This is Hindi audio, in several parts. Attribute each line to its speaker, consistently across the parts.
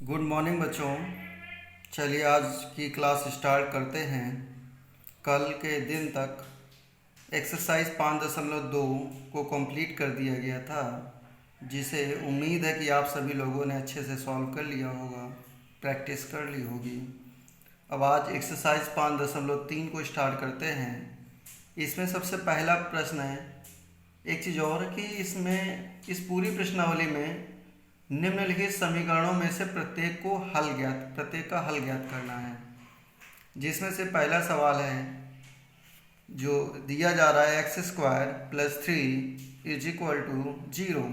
Speaker 1: गुड मॉर्निंग बच्चों। चलिए आज की क्लास स्टार्ट करते हैं। कल के दिन तक एक्सरसाइज 5.2 को कंप्लीट कर दिया गया था, जिसे उम्मीद है कि आप सभी लोगों ने अच्छे से सॉल्व कर लिया होगा, प्रैक्टिस कर ली होगी। अब आज एक्सरसाइज 5.3 को स्टार्ट करते हैं। इसमें सबसे पहला प्रश्न है, एक चीज़ और कि इसमें इस पूरी प्रश्नावली में निम्नलिखित समीकरणों में से प्रत्येक का हल ज्ञात करना है। जिसमें से पहला सवाल है जो दिया जा रहा है x² + 3 = 0।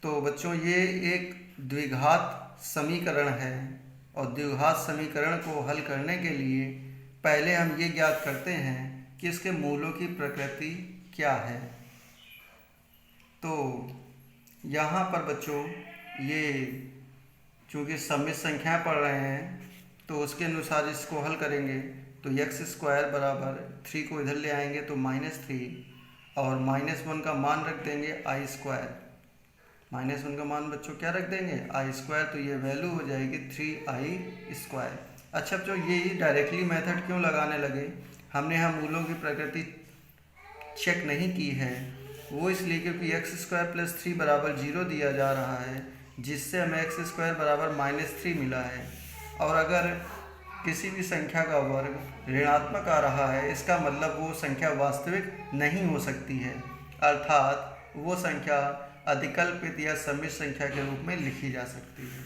Speaker 1: तो बच्चों ये एक द्विघात समीकरण है और द्विघात समीकरण को हल करने के लिए पहले हम ये ज्ञात करते हैं कि इसके मूलों की प्रकृति क्या है। तो यहाँ पर बच्चों ये चूँकि सम्मित संख्याएं पढ़ रहे हैं तो उसके अनुसार इसको हल करेंगे। तो x² बराबर 3 को इधर ले आएंगे तो -3 और -1 का मान रख देंगे i²। -1 का मान बच्चों क्या रख देंगे i², तो ये वैल्यू हो जाएगी 3i²। अच्छा बच्चों ये डायरेक्टली मेथड क्यों लगाने लगे, हमने यहाँ मूलों की प्रकृति चेक नहीं की है। वो इसलिए क्योंकि x² + 3 = 0 दिया जा रहा है, जिससे हमें x² बराबर -3 मिला है। और अगर किसी भी संख्या का वर्ग ऋणात्मक आ रहा है, इसका मतलब वो संख्या वास्तविक नहीं हो सकती है, अर्थात वो संख्या अधिकल्पित या सम्मित संख्या के रूप में लिखी जा सकती है।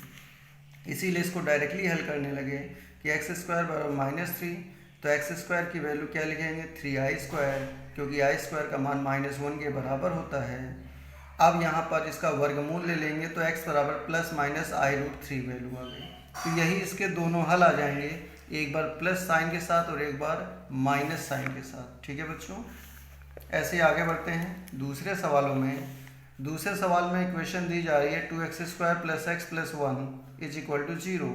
Speaker 1: इसीलिए इसको डायरेक्टली हल करने लगे कि x² बराबर -3, तो x² की वैल्यू क्या लिखेंगे 3i², क्योंकि i² का मान -1 के बराबर होता है। अब यहाँ पर इसका वर्गमूल ले लेंगे तो x बराबर ±i√3 वैल्यू आ गई। तो यही इसके दोनों हल आ जाएंगे, एक बार प्लस साइन के साथ और एक बार माइनस साइन के साथ। ठीक है बच्चों, ऐसे आगे बढ़ते हैं दूसरे सवालों में। दूसरे सवाल में इक्वेशन दी जा रही है 2x² + x + 1 = 0।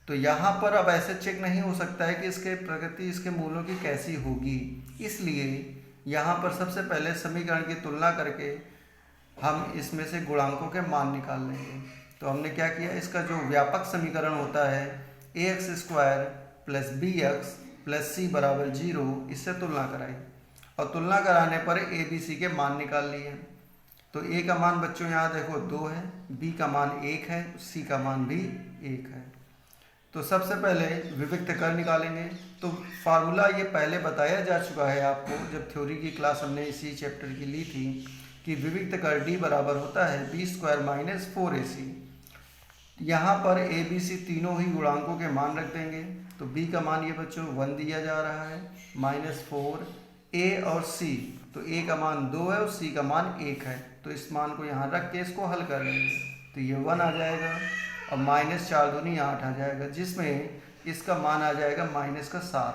Speaker 1: तो यहाँ पर अब ऐसे चेक नहीं हो सकता है कि इसके प्रकृति इसके मूलों की कैसी होगी, इसलिए यहाँ पर सबसे पहले समीकरण की तुलना करके हम इसमें से गुणांकों के मान निकाल लेंगे। तो हमने क्या किया, इसका जो व्यापक समीकरण होता है ax² + bx + c = 0, इससे तुलना कराई और तुलना कराने पर a b c के मान निकाल लिए। तो a का मान बच्चों यहाँ देखो 2 है, b का मान 1 है, c का मान भी 1 है। तो सबसे पहले विविक्त कर निकालेंगे। तो फार्मूला ये पहले बताया जा चुका है आपको, जब थ्योरी की क्लास हमने इसी चैप्टर की ली थी, कि विविक्त कर d बराबर होता है b² - 4ac। यहाँ पर a b c तीनों ही गुणांकों के मान रख देंगे। तो b का मान ये बच्चों 1 दिया जा रहा है, -4, a और c, तो a का मान 2 है और c का मान 1 है। तो इस मान को यहाँ रख के इसको हल कर लेंगे तो ये 1 आ जाएगा और -4 दूनी 8 आ जाएगा, जिसमें इसका मान आ जाएगा -7।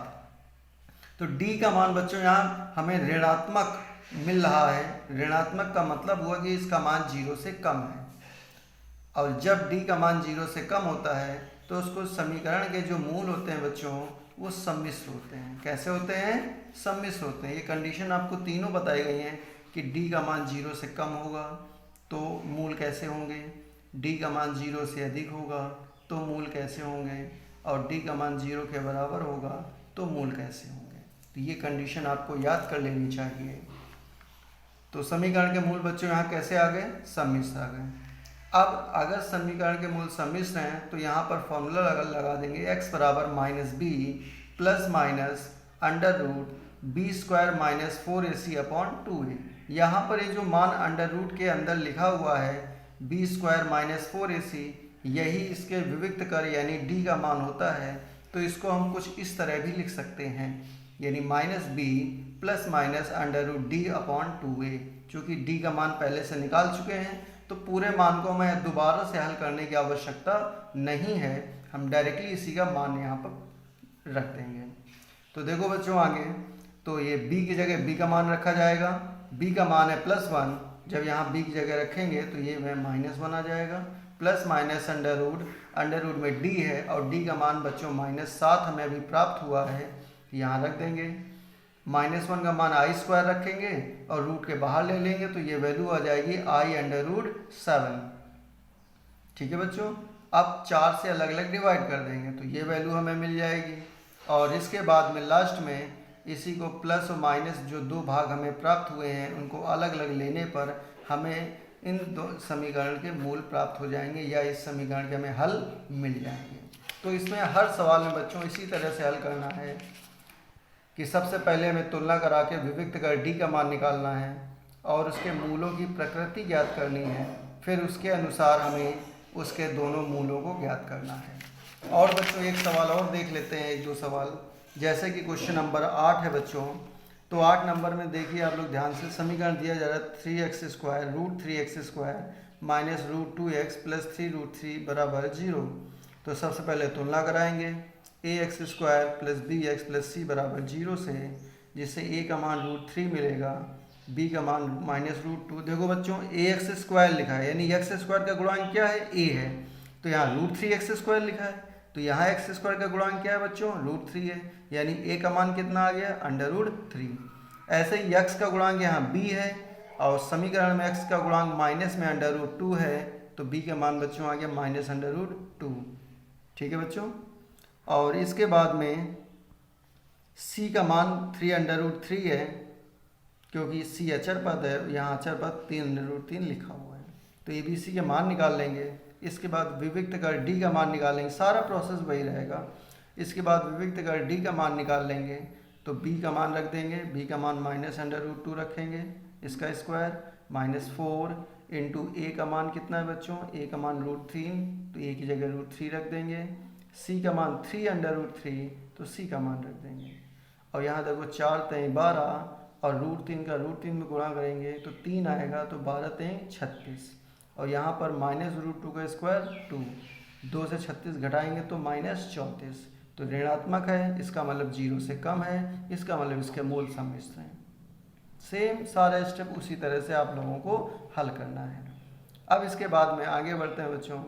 Speaker 1: तो d का मान बच्चों यहाँ हमें ऋणात्मक मिल रहा है। ऋणात्मक का मतलब हुआ कि इसका मान 0 से कम है, और जब d का मान 0 से कम होता है तो उसको समीकरण के जो मूल होते हैं बच्चों वो सम्मिश्र होते हैं। कैसे होते हैं, सम्मिश्र होते हैं। ये कंडीशन आपको तीनों बताई गई हैं कि d का मान 0 से कम होगा तो मूल कैसे होंगे, d का मान 0 से अधिक होगा तो मूल कैसे होंगे, और d का मान 0 के बराबर होगा तो मूल कैसे होंगे। तो ये कंडीशन आपको याद कर लेनी चाहिए। तो समीकरण के मूल बच्चों यहाँ कैसे आ गए, सम्मिश्र आ गए। अब अगर समीकरण के मूल सम्मिश्र हैं तो यहाँ पर फॉर्मूला लगा देंगे x बराबर -b ± √b² - 4ac/2a। यहाँ पर ये जो मान अंडर रूट के अंदर लिखा हुआ है b² - 4ac, यही इसके विविक्त कर यानी d का मान होता है। तो इसको हम कुछ इस तरह भी लिख सकते हैं, यानी -b ± √d/2a। चूँकि d का मान पहले से निकाल चुके हैं तो पूरे मान को हमें दोबारा से हल करने की आवश्यकता नहीं है, हम डायरेक्टली इसी का मान यहाँ पर रख देंगे। तो देखो बच्चों आगे, तो ये b की जगह b का मान रखा जाएगा। b का मान है +1, जब यहाँ b की जगह रखेंगे तो ये -1 आ जाएगा। प्लस माइनस अंडर रूट में d है और d का मान बच्चों -7 हमें अभी प्राप्त हुआ है, यहाँ रख देंगे। -1 का मान i² रखेंगे और रूट के बाहर ले लेंगे तो ये वैल्यू आ जाएगी i√7। ठीक है बच्चों, अब 4 से अलग अलग डिवाइड कर देंगे तो ये वैल्यू हमें मिल जाएगी। और इसके बाद में लास्ट में इसी को प्लस और माइनस जो दो भाग हमें प्राप्त हुए हैं उनको अलग अलग लेने पर हमें इन दो समीकरण के मूल प्राप्त हो जाएंगे या इस समीकरण के हमें हल मिल जाएंगे। तो इसमें हर सवाल में बच्चों इसी तरह से हल करना है कि सबसे पहले हमें तुलना करा के विविक्त कर डी का मान निकालना है और उसके मूलों की प्रकृति ज्ञात करनी है, फिर उसके अनुसार हमें उसके दोनों मूलों को ज्ञात करना है। और बच्चों एक सवाल और देख लेते हैं, एक दो सवाल, जैसे कि क्वेश्चन नंबर 8 है बच्चों। तो 8 नंबर में देखिए आप लोग ध्यान से, समीकरण दिया जा रहा है 3x² √3x² minus √2x plus 3√3 बराबर 0। तो सबसे पहले तुलना कराएंगे ax² plus bx plus c बराबर 0 से, जिससे a का मान √3 मिलेगा, b का मान माइनस √2। देखो बच्चों ax² लिखा है यानी x² का गुणांक क्या है, a है, तो यहाँ √3x² लिखा है, तो यहाँ x² का गुणांक क्या है बच्चों, √3 है, यानी a का मान कितना आ गया, √3। ऐसे ही x का गुणांक यहाँ b है और समीकरण में x का गुणांक माइनस में √2 है, तो b का मान बच्चों आ गया माइनस √2। ठीक है बच्चों। और इसके बाद में c का मान 3√3 है, क्योंकि c अचर पद है, यहाँ अचर पद 3√3 लिखा हुआ है, तो ए बी सी के मान निकाल लेंगे। इसके बाद विविक्त कर d का मान निकालेंगे, सारा प्रोसेस वही रहेगा। इसके बाद विविक्त कर d का मान निकाल लेंगे, तो b का मान रख देंगे, b का मान माइनस √2 रखेंगे, इसका स्क्वायर माइनस 4 इंटू a का मान कितना है बच्चों, a का मान √3, तो a की जगह √3 रख देंगे, c का मान 3√3, तो c का मान रख देंगे। और यहाँ देखो 4 3 12 और √3 का √3 में गुणा करेंगे तो 3 आएगा, तो 12 3 36। और यहाँ पर माइनस √2 का स्क्वायर 2 से 36 घटाएंगे तो माइनस 34, तो ऋणात्मक है, इसका मतलब 0 से कम है, इसका मतलब इसके मूल सम्मिश्र हैं। सेम सारा स्टेप उसी तरह से आप लोगों को हल करना है। अब इसके बाद में आगे बढ़ते हैं बच्चों।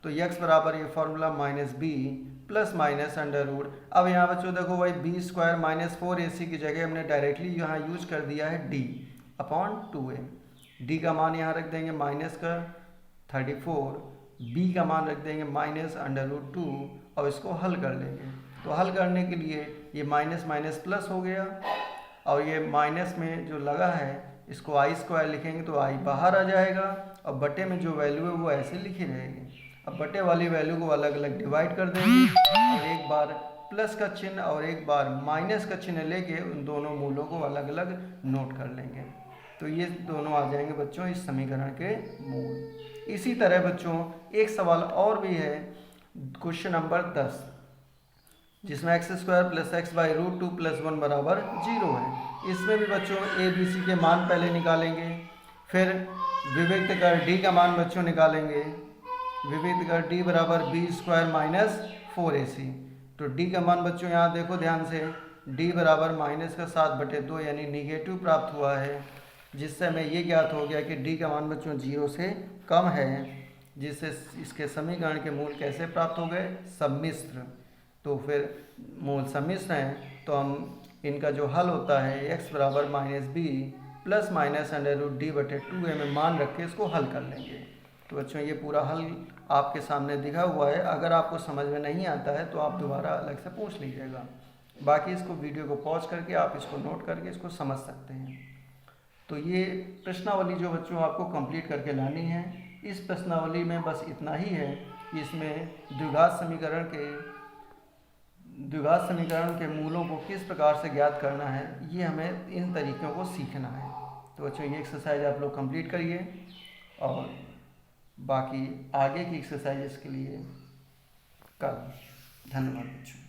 Speaker 1: तो x बराबर ये formula minus B plus minus √। अब यहाँ बच्चों देखो भाई b² माइनस 4ac की जगह हमने डायरेक्टली यहाँ यूज कर दिया है d अपॉन 2a। d का मान यहाँ रख देंगे माइनस का 34, b का मान रख देंगे माइनस √2 और इसको हल कर लेंगे। तो हल करने के लिए ये माइनस माइनस प्लस हो गया और ये माइनस में जो लगा है इसको i² लिखेंगे तो i बाहर आ जाएगा और बटे में जो वैल्यू है वो ऐसे लिखी रहेगी। अब बटे वाली वैल्यू को अलग अलग डिवाइड कर देंगे और एक बार प्लस का चिन्ह और एक बार माइनस का चिन्ह लेके उन दोनों मूलों को अलग अलग नोट कर लेंगे, तो ये दोनों आ जाएंगे बच्चों इस समीकरण के मूल। इसी तरह बच्चों एक सवाल और भी है, क्वेश्चन नंबर 10, जिसमें x² plus x by √2 plus 1 बराबर 0 है। इसमें भी बच्चों a b c के मान पहले निकालेंगे, फिर विविक्त कर d का मान बच्चों निकालेंगे। विविक्त कर d बराबर b² माइनस 4ac, तो d का मान बच्चों यहाँ देखो ध्यान से, d बराबर माइनस का 7/2 यानी निगेटिव प्राप्त हुआ है, जिससे हमें ये ज्ञात हो गया कि d का मान बच्चों 0 से कम है, जिससे इसके समीकरण के मूल कैसे प्राप्त हो गए, सम्मिश्र। तो फिर मूल सम्मिश्र हैं तो हम इनका जो हल होता है x बराबर minus B plus minus √d/2a में मान रख के इसको हल कर लेंगे। तो बच्चों ये पूरा हल आपके सामने दिखा हुआ है, अगर आपको समझ में नहीं आता है तो आप दोबारा अलग से पूछ लीजिएगा, बाकी इसको वीडियो को पॉज करके आप इसको नोट करके इसको समझ सकते हैं। तो ये प्रश्नावली जो बच्चों आपको कंप्लीट करके लानी है, इस प्रश्नावली में बस इतना ही है कि इसमें द्विघात समीकरण के मूलों को किस प्रकार से ज्ञात करना है, ये हमें इन तरीक़ों को सीखना है। तो बच्चों ये एक्सरसाइज आप लोग कंप्लीट करिए और बाकी आगे की एक्सरसाइजेस के लिए कल। धन्यवाद बच्चों।